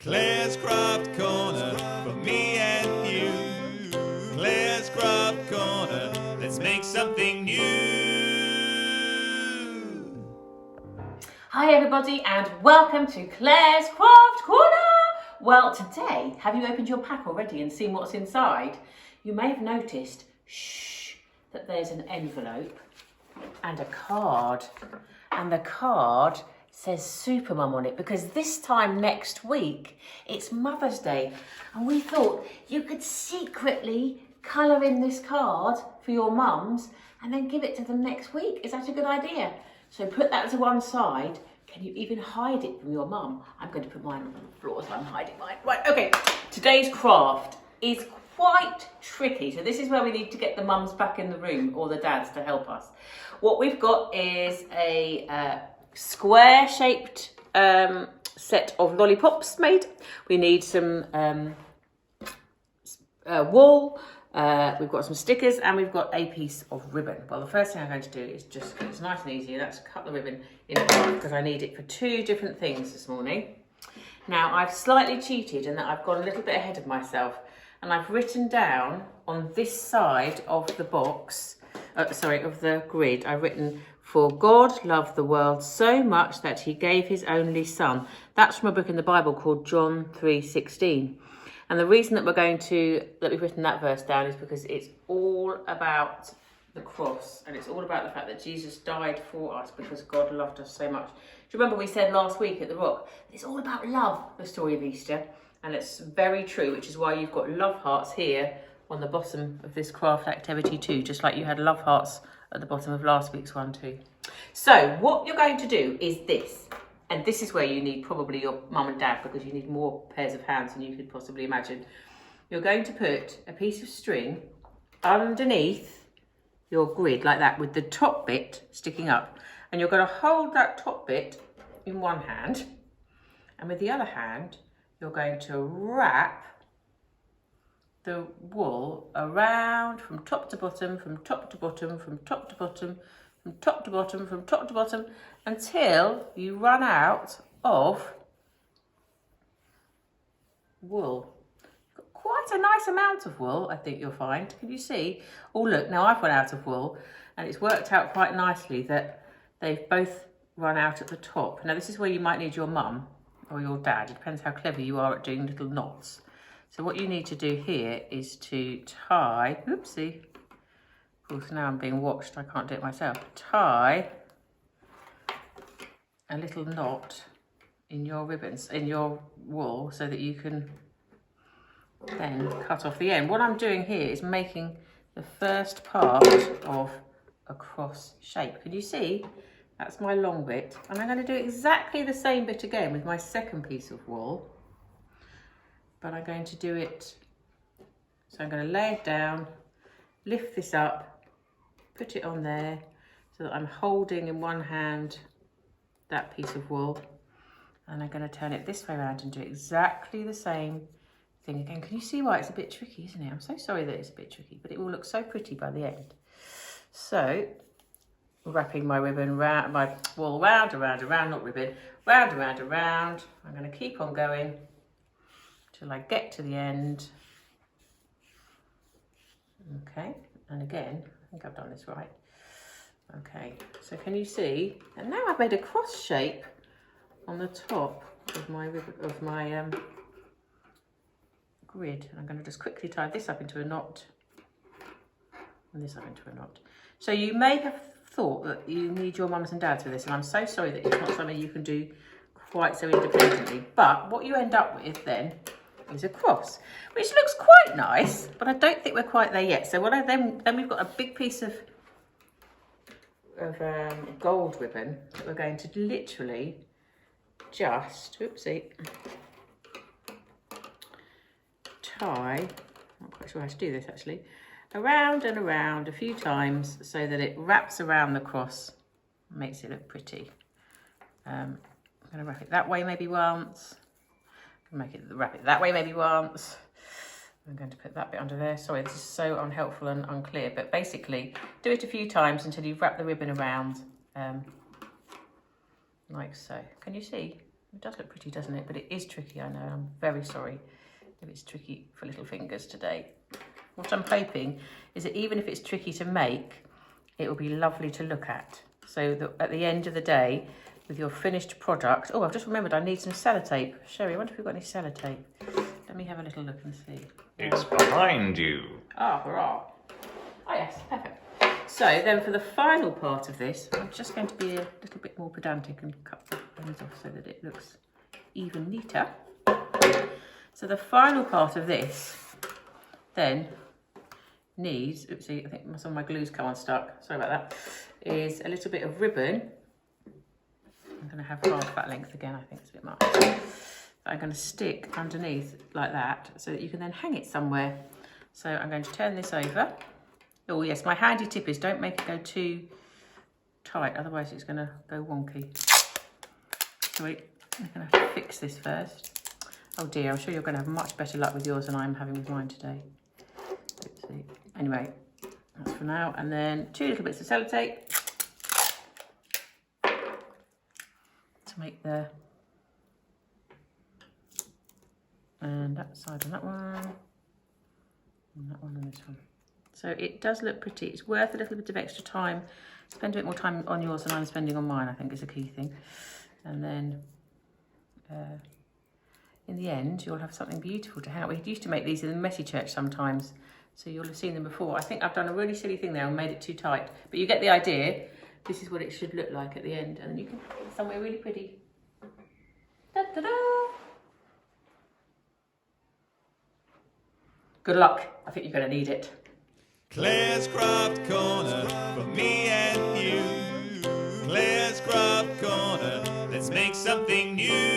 Clare's Craft Corner for me and you. Clare's Craft Corner, let's make something new. Hi everybody and welcome to Clare's Craft Corner. Well, today, have you opened your pack already and seen what's inside? You may have noticed, that there's an envelope and a card. And the card says Supermum on it because this time next week it's Mother's Day, and we thought you could secretly colour in this card for your mums and then give it to them next week. Is that a good idea? So put that to one side. Can you even hide it from your mum? I'm going to put mine on the floor so I'm hiding mine. Right, okay. Today's craft is quite tricky. So this is where we need to get the mums back in the room, or the dads, to help us. What we've got is a square shaped set of lollipops made. We need some wool, we've got some stickers, and we've got a piece of ribbon. Well, the first thing I'm going to do is just, it's nice and easy, and that's cut the ribbon in half because I need it for two different things this morning. Now, I've slightly cheated in that I've gone a little bit ahead of myself, and I've written down on this side of the box, of the grid, I've written, "For God loved the world so much that he gave his only son." That's from a book in the Bible called John 3:16. And the reason that we've written that verse down is because it's all about the cross, and it's all about the fact that Jesus died for us because God loved us so much. Do you remember we said last week at the Rock, it's all about love, the story of Easter, and it's very true, which is why you've got love hearts here on the bottom of this craft activity too, just like you had love hearts at the bottom of last week's one too. So what you're going to do is this, and this is where you need probably your mum and dad, because you need more pairs of hands than you could possibly imagine. You're going to put a piece of string underneath your grid like that, with the top bit sticking up, and you're going to hold that top bit in one hand, and with the other hand you're going to wrap the wool around from top to bottom, from top to bottom, from top to bottom, from top to bottom, from top to bottom, until you run out of wool. Quite a nice amount of wool, I think you'll find. Can you see? Oh look, now I've run out of wool, and it's worked out quite nicely that they've both run out at the top. Now this is where you might need your mum or your dad. It depends how clever you are at doing little knots. So what you need to do here is to tie, oopsie, of course now I'm being watched, I can't do it myself, tie a little knot in your ribbons, in your wool, so that you can then cut off the end. What I'm doing here is making the first part of a cross shape. Can you see? That's my long bit, and I'm going to do exactly the same bit again with my second piece of wool. But I'm going to do it, so I'm going to lay it down, lift this up, put it on there, so that I'm holding in one hand that piece of wool, and I'm going to turn it this way around and do exactly the same thing again. Can you see why it's a bit tricky, isn't it? I'm so sorry that it's a bit tricky, but it will look so pretty by the end. So, wrapping my ribbon round, my wool round, not ribbon, round, around. I'm going to keep on going till I get to the end. Okay, and again, I think I've done this right. Okay, so can you see? And now I've made a cross shape on the top of my grid. And I'm going to just quickly tie this up into a knot, and this up into a knot. So you may have thought that you need your mums and dads for this, and I'm so sorry that it's not something you can do quite so independently. But what you end up with then is a cross, which looks quite nice, but I don't think we're quite there yet. So what then we've got a big piece of gold ribbon that we're going to literally just, tie, I'm not quite sure how to do this actually, around and around a few times so that it wraps around the cross, makes it look pretty. I'm going to wrap it that way maybe once. Wrap it that way maybe once. I'm going to put that bit under there. Sorry, this is so unhelpful and unclear, but basically do it a few times until you've wrapped the ribbon around like so. Can you see? It does look pretty, doesn't it? But it is tricky, I know. I'm very sorry if it's tricky for little fingers today. What I'm hoping is that even if it's tricky to make, it will be lovely to look at. So that at the end of the day, with your finished product... Oh, I've just remembered I need some sellotape. Sherry, I wonder if we've got any sellotape. Let me have a little look and see. It's behind you. Ah, hurrah. Oh, yes, perfect. So then for the final part of this, I'm just going to be a little bit more pedantic and cut the ends off so that it looks even neater. So the final part of this then needs, oopsie, I think some of my glue's come unstuck, sorry about that, is a little bit of ribbon. I'm going to have half that length again, I think it's a bit much. But I'm going to stick underneath like that so that you can then hang it somewhere. So I'm going to turn this over. Oh yes, my handy tip is don't make it go too tight, otherwise it's going to go wonky. So I'm going to have to fix this first. Oh dear, I'm sure you're going to have much better luck with yours than I'm having with mine today. Oopsie. Anyway, that's for now. And then 2 little bits of sellotape to make the... And that side on that one. And that one and this one. So it does look pretty. It's worth a little bit of extra time. Spend a bit more time on yours than I'm spending on mine, I think is a key thing. And then in the end, you'll have something beautiful to hang out. We used to make these in the Messy Church sometimes, so you'll have seen them before. I think I've done a really silly thing there and made it too tight, but you get the idea. This is what it should look like at the end, and you can put it somewhere really pretty. Da, da, da. Good luck. I think you're going to need it. Clare's Craft Corner for me and you. Clare's Craft Corner, let's make something new.